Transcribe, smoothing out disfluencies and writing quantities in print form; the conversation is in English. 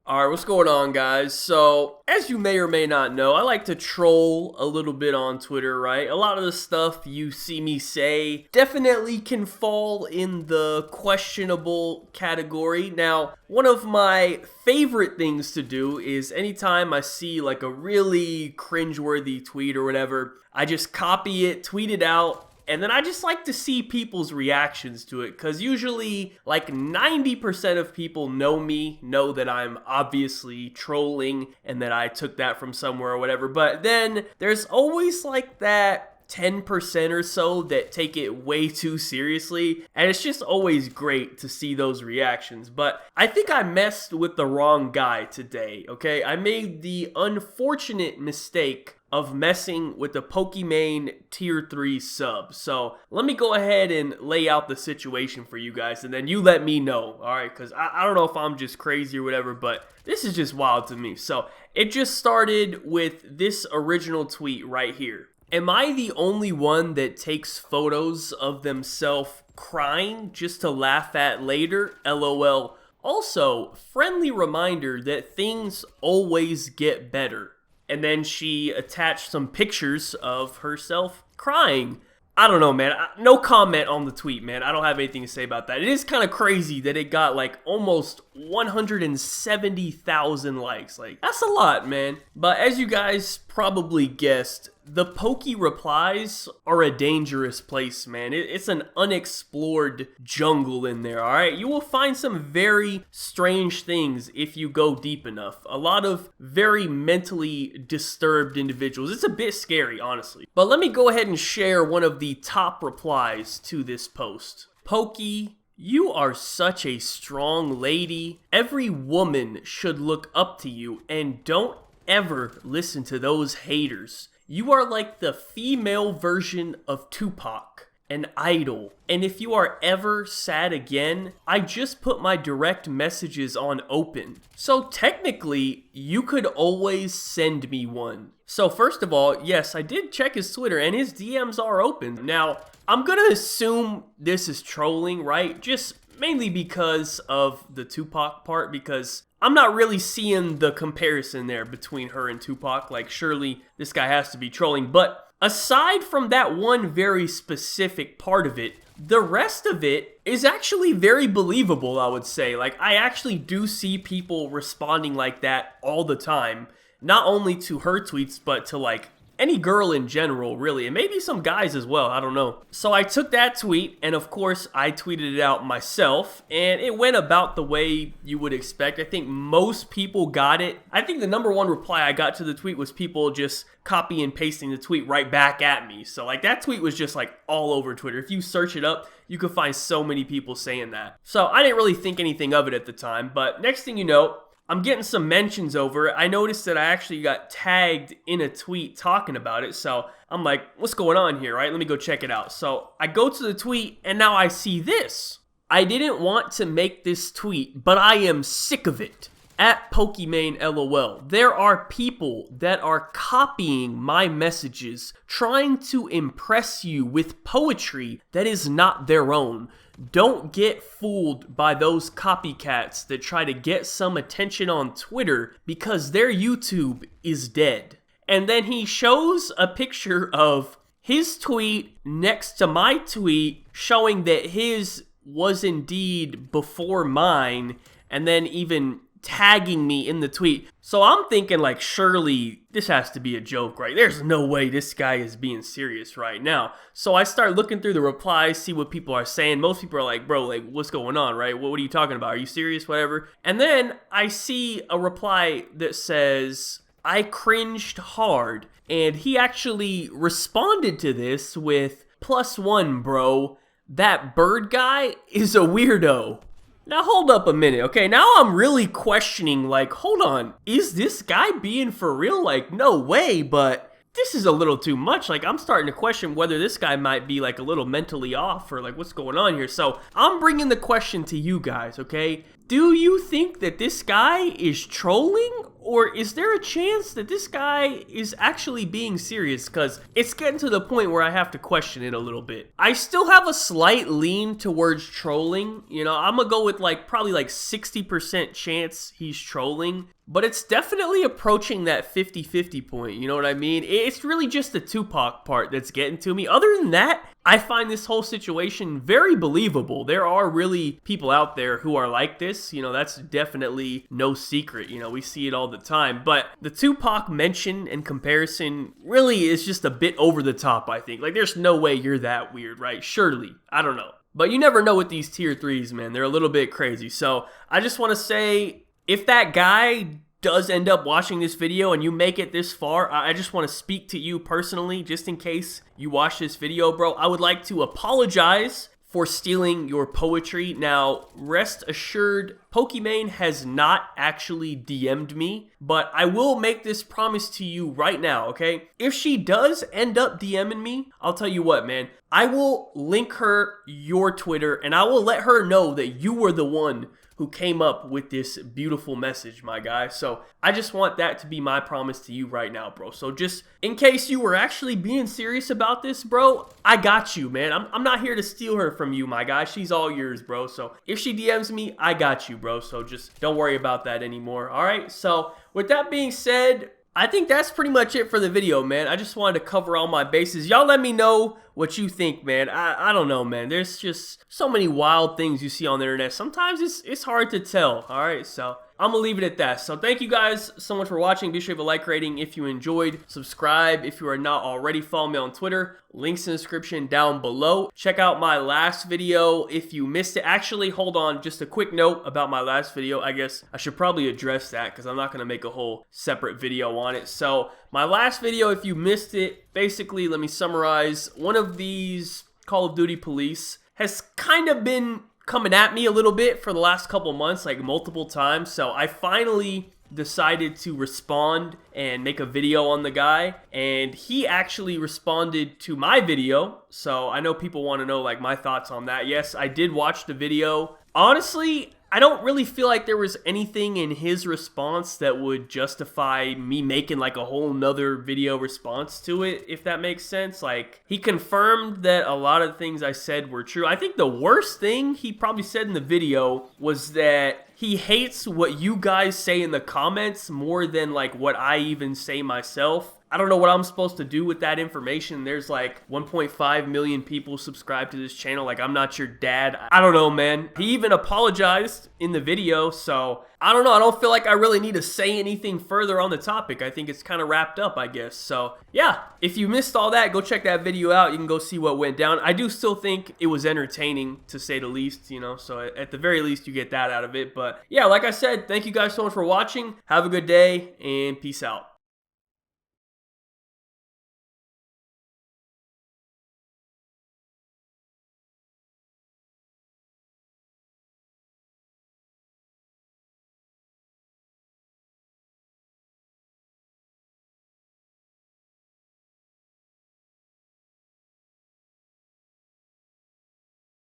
Alright, what's going on, guys? So, as you may or may not know, I like to troll a little bit on Twitter, right? A lot of the stuff you see me say definitely can fall in the questionable category. Now, one of my favorite things to do is anytime I see like a really cringeworthy tweet or whatever, I just copy it, tweet it out, and then I just like to see people's reactions to it, because usually like 90% of people know me, know that I'm obviously trolling and that I took that from somewhere or whatever. But then there's always like that 10% or so that take it way too seriously, and it's just always great to see those reactions. But I think I messed with the wrong guy today, okay? I made the unfortunate mistake of messing with the Pokimane tier 3 sub. So let me go ahead and lay out the situation for you guys, and then you let me know, alright? Because I don't know if I'm just crazy or whatever, but this is just wild to me. So it just started with this original tweet right here. Am I the only one that takes photos of themselves crying just to laugh at later? LOL. Also, friendly reminder that things always get better. And then she attached some pictures of herself crying. I don't know, man. No comment on the tweet, man. I don't have anything to say about that. It is kind of crazy that it got like almost 170,000 likes. Like, that's a lot, man. But as you guys probably guessed, the Poke replies are a dangerous place, man. It's an unexplored jungle in there, alright? You will find some very strange things if you go deep enough. A lot of very mentally disturbed individuals. It's a bit scary, honestly. But let me go ahead and share one of the top replies to this post. Poke, you are such a strong lady. Every woman should look up to you, and don't ever listen to those haters. You are like the female version of Tupac, an idol. And if you are ever sad again, I just put my direct messages on open. So technically, you could always send me one. So first of all, yes, I did check his Twitter and his DMs are open. Now, I'm gonna assume this is trolling, right? Just mainly because of the Tupac part, because I'm not really seeing the comparison there between her and Tupac. Like, surely this guy has to be trolling. But aside from that one very specific part of it, the rest of it is actually very believable, I would say. Like, I actually do see people responding like that all the time. Not only to her tweets, but to like any girl in general, really, and maybe some guys as well, I don't know. So I took that tweet, and of course, I tweeted it out myself, and it went about the way you would expect. I think most people got it. I think the number one reply I got to the tweet was people just copy and pasting the tweet right back at me. So like, that tweet was just like all over Twitter. If you search it up, you could find so many people saying that. So I didn't really think anything of it at the time, but next thing you know, I'm getting some mentions over it. I noticed that I actually got tagged in a tweet talking about it. So I'm like, what's going on here, right? Let me go check it out. So I go to the tweet and now I see this. I didn't want to make this tweet, but I am sick of it. At Pokimane LOL. There are people that are copying my messages, trying to impress you with poetry that is not their own. Don't get fooled by those copycats that try to get some attention on Twitter because their YouTube is dead. And then he shows a picture of his tweet next to my tweet showing that his was indeed before mine, and then even tagging me in the tweet. So I'm thinking like, surely this has to be a joke, right? There's no way this guy is being serious right now. So I start looking through the replies, see what people are saying. Most people are like, bro, like, what's going on, right? What are you talking about? Are you serious? Whatever. And then I see a reply that says, I cringed hard. And he actually responded to this with, +1, bro. That bird guy is a weirdo. Now hold up a minute, okay? Now I'm really questioning, like, hold on, is this guy being for real? Like, no way, but this is a little too much. Like, I'm starting to question whether this guy might be like a little mentally off or like what's going on here. So I'm bringing the question to you guys, okay? Do you think that this guy is trolling, Or is there a chance that this guy is actually being serious? Because it's getting to the point where I have to question it a little bit. I still have a slight lean towards trolling. You know, I'm gonna go with probably 60% chance he's trolling. But it's definitely approaching that 50-50 point, you know what I mean? It's really just the Tupac part that's getting to me. Other than that, I find this whole situation very believable. There are really people out there who are like this. You know, that's definitely no secret. You know, we see it all the time. But the Tupac mention and comparison really is just a bit over the top, I think. Like, there's no way you're that weird, right? Surely. I don't know. But you never know with these tier 3s, man. They're a little bit crazy. So I just want to say, if that guy does end up watching this video and you make it this far, I just want to speak to you personally, just in case you watch this video, bro. I would like to apologize for stealing your poetry. Now, rest assured, Pokimane has not actually DM'd me, but I will make this promise to you right now, okay? If she does end up DMing me, I'll tell you what, man. I will link her your Twitter, and I will let her know that you were the one who came up with this beautiful message, my guy. So I just want that to be my promise to you right now, bro. So just in case you were actually being serious about this, bro, I got you, man. I'm not here to steal her from you, my guy. She's all yours, bro. So if she DMs me, I got you, bro. So just don't worry about that anymore, all right? So with that being said, I think that's pretty much it for the video, man. I just wanted to cover all my bases. Y'all let me know what you think, man. I don't know, man. There's just so many wild things you see on the internet. Sometimes it's hard to tell, all right? So I'm going to leave it at that. So thank you guys so much for watching. Be sure to leave a like rating if you enjoyed. Subscribe if you are not already. Follow me on Twitter. Links in the description down below. Check out my last video if you missed it. Actually, hold on. Just a quick note about my last video. I guess I should probably address that because I'm not going to make a whole separate video on it. So my last video, if you missed it, basically, let me summarize. One of these Call of Duty police has kind of been coming at me a little bit for the last couple months, like multiple times. So I finally decided to respond and make a video on the guy, and he actually responded to my video. So I know people want to know like my thoughts on that. Yes, I did watch the video. Honestly, I don't really feel like there was anything in his response that would justify me making like a whole nother video response to it, if that makes sense. Like, he confirmed that a lot of the things I said were true. I think the worst thing he probably said in the video was that he hates what you guys say in the comments more than like what I even say myself. I don't know what I'm supposed to do with that information. There's like 1.5 million people subscribed to this channel. Like, I'm not your dad. I don't know, man. He even apologized in the video. So I don't know. I don't feel like I really need to say anything further on the topic. I think it's kind of wrapped up, I guess. So yeah, if you missed all that, go check that video out. You can go see what went down. I do still think it was entertaining, to say the least, you know, so at the very least you get that out of it. But yeah, like I said, thank you guys so much for watching. Have a good day and peace out.